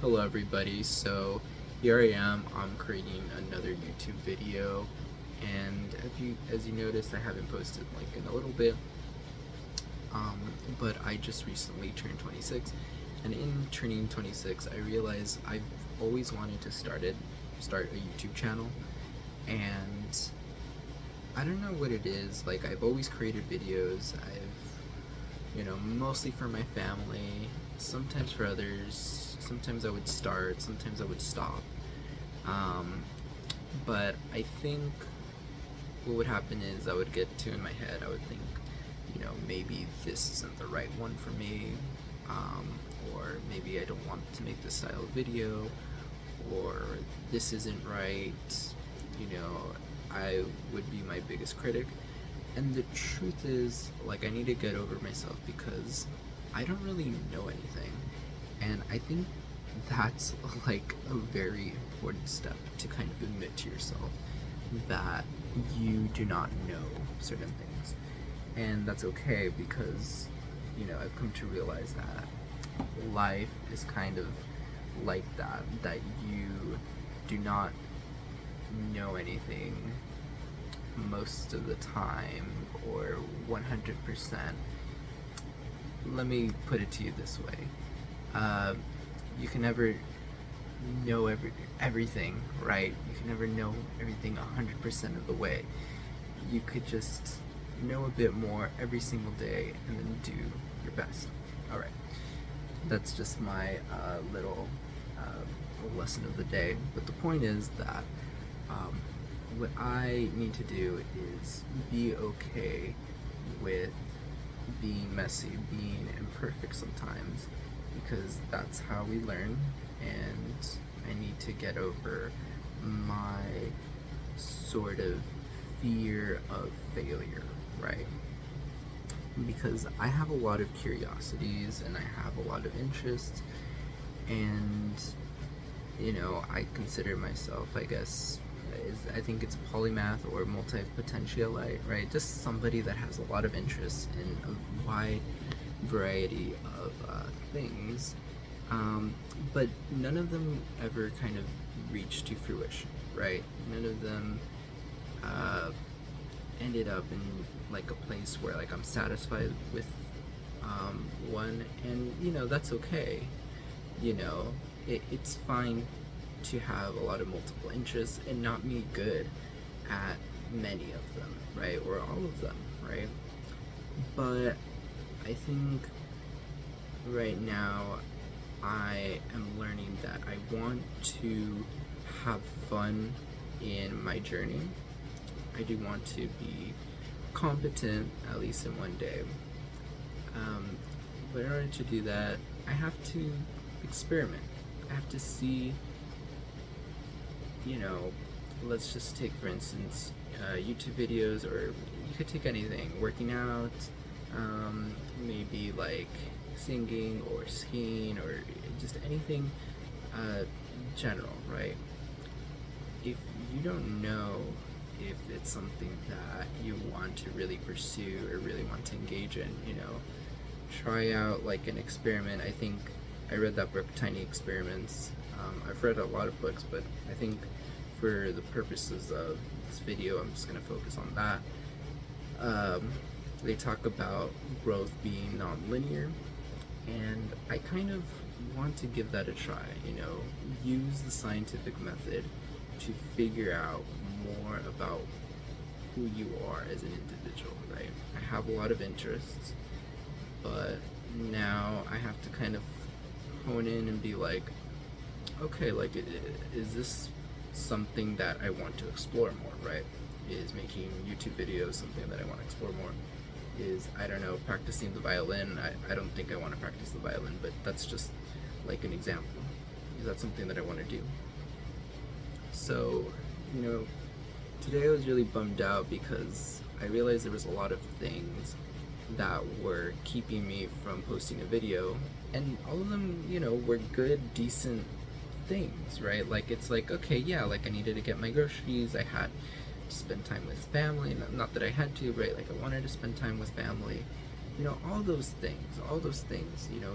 Hello everybody, so here I am, I'm creating another YouTube video, and as you noticed, I haven't posted like in a little bit, but I just recently turned 26, and in turning 26 I realized I've always wanted to start a YouTube channel, and I don't know what it is. Like, I've always created videos. Mostly for my family, sometimes for others. Sometimes I would start, sometimes I would stop. But I think what would happen is I would get in my head, I would think, maybe this isn't the right one for me, or maybe I don't want to make this style of video, or this isn't right. I would be my biggest critic. And the truth is, like, I need to get over myself because I don't really know anything. And I think that's like a very important step to kind of admit to yourself that you do not know certain things. And that's okay because, I've come to realize that life is kind of like that you do not know anything most of the time, or 100%. Let me put it to you this way. You can never know everything, right? You can never know everything 100% of the way. You could just know a bit more every single day and then do your best. Alright, that's just my little lesson of the day. But the point is that what I need to do is be okay with being messy, being imperfect sometimes, because that's how we learn, and I need to get over my sort of fear of failure, right? Because I have a lot of curiosities and I have a lot of interests, and I consider myself, I guess, I think it's a polymath or multi-potentialite, right? Just somebody that has a lot of interests in a wide variety of things, but none of them ever kind of reach to fruition, right? None of them ended up in like a place where like I'm satisfied with one, and that's okay. It's fine to have a lot of multiple interests and not be good at many of them, right? Or all of them, right? But I think right now I am learning that I want to have fun in my journey. I do want to be competent, at least in one day. But in order to do that, I have to experiment. I have to see, let's just take, for instance, YouTube videos, or you could take anything, working out, maybe like singing or skiing, or just anything general, right? If you don't know if it's something that you want to really pursue or really want to engage in, try out like an experiment. I think I read that book, Tiny Experiments. I've read a lot of books, but I think for the purposes of this video, I'm just going to focus on that. They talk about growth being non-linear, and I kind of want to give that a try, use the scientific method to figure out more about who you are as an individual, right? I have a lot of interests, but now I have to kind of hone in and be like, okay, like, is this something that I want to explore more, right? Is making YouTube videos something that I want to explore more? Is, I don't know, practicing the violin? I don't think I want to practice the violin, but that's just like an example. Is that something that I want to do? So, today I was really bummed out because I realized there was a lot of things that were keeping me from posting a video, and all of them, were good, decent things, right? Like, it's like, okay, yeah, like I needed to get my groceries, I had to spend time with family, not that I had to, right? Like, I wanted to spend time with family, all those things,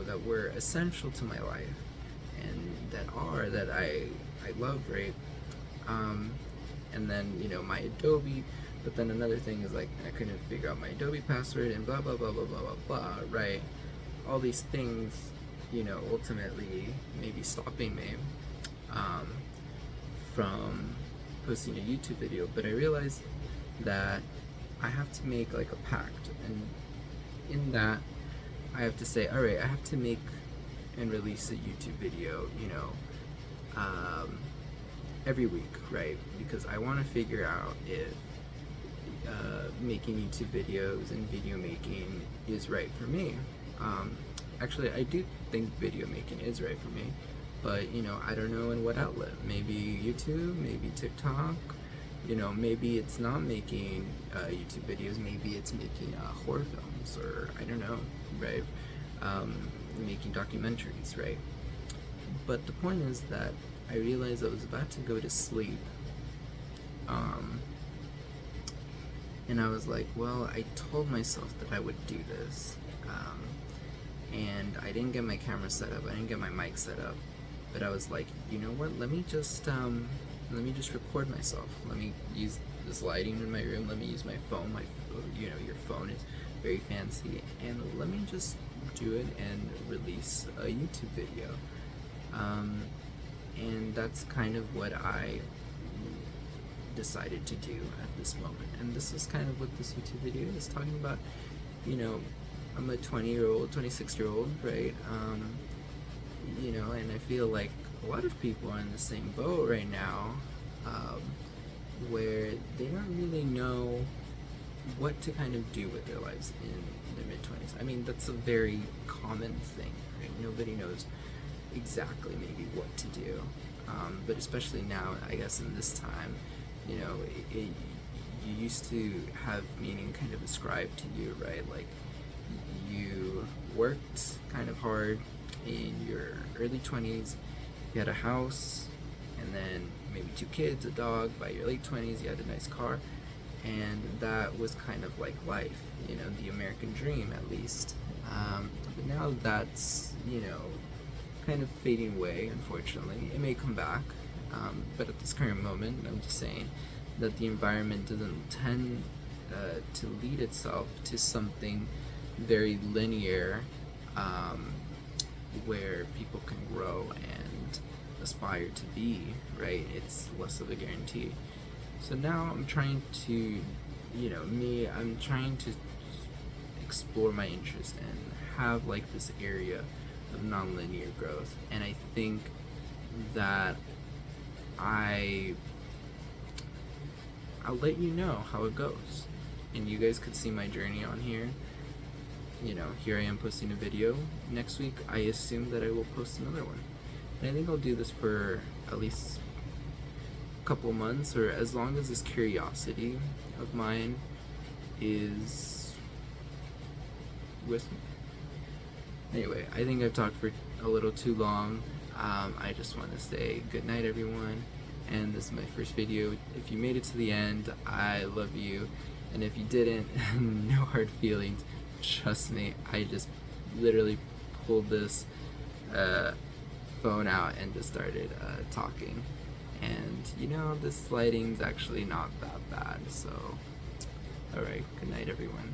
that were essential to my life, and that I love, right? And then, you know, my Adobe. But then another thing is like I couldn't figure out my Adobe password and blah blah blah blah blah blah blah, right? All these things, you know, ultimately maybe stopping me from posting a YouTube video. But I realized that I have to make like a pact, and in that I have to say, all right, I have to make and release a YouTube video, you know, every week, right? Because I want to figure out if making YouTube videos and video making is right for me. Actually, I do think video making is right for me, but you know, I don't know in what outlet. Maybe YouTube, maybe TikTok. You know, maybe it's not making YouTube videos. Maybe it's making horror films, or I don't know, right? Making documentaries, right? But the point is that I realized I was about to go to sleep, and I was like, well, I told myself that I would do this, and I didn't get my camera set up, I didn't get my mic set up, but I was like, you know what, let me just record myself, let me use this lighting in my room, let me use my phone, you know, your phone is very fancy, and let me just do it and release a YouTube video. And that's kind of what I decided to do at this moment. And this is kind of what this YouTube video is talking about. You know, I'm a 20-year-old, 26-year-old, right? You know, and I feel like a lot of people are in the same boat right now, where they don't really know what to kind of do with their lives in their mid-20s. I mean, that's a very common thing, right? Nobody knows exactly maybe what to do, but especially now, I guess in this time, you know, you used to have meaning kind of ascribed to you, right? Like, you worked kind of hard in your early 20s, you had a house, and then maybe 2 kids, a dog. By your late 20s, you had a nice car, and that was kind of like life, you know, the American dream at least. But now that's, you know, kind of fading away, unfortunately. It may come back, but at this current moment, I'm just saying that the environment doesn't tend to lead itself to something very linear, where people can grow and aspire to be, right? It's less of a guarantee. So now I'm trying to, you know, I'm trying to explore my interest and have like this area of nonlinear growth, and I think that I'll let you know how it goes, and you guys could see my journey on here. You know, here I am posting a video. Next week I assume that I will post another one, and I think I'll do this for at least a couple months, or as long as this curiosity of mine is with me. Anyway, I think I've talked for a little too long. I just want to say good night, everyone, and this is my first video. If you made it to the end, I love you, and if you didn't, no hard feelings. Trust me, I just literally pulled this phone out and just started talking, and you know, this lighting's actually not that bad. So alright, good night, everyone.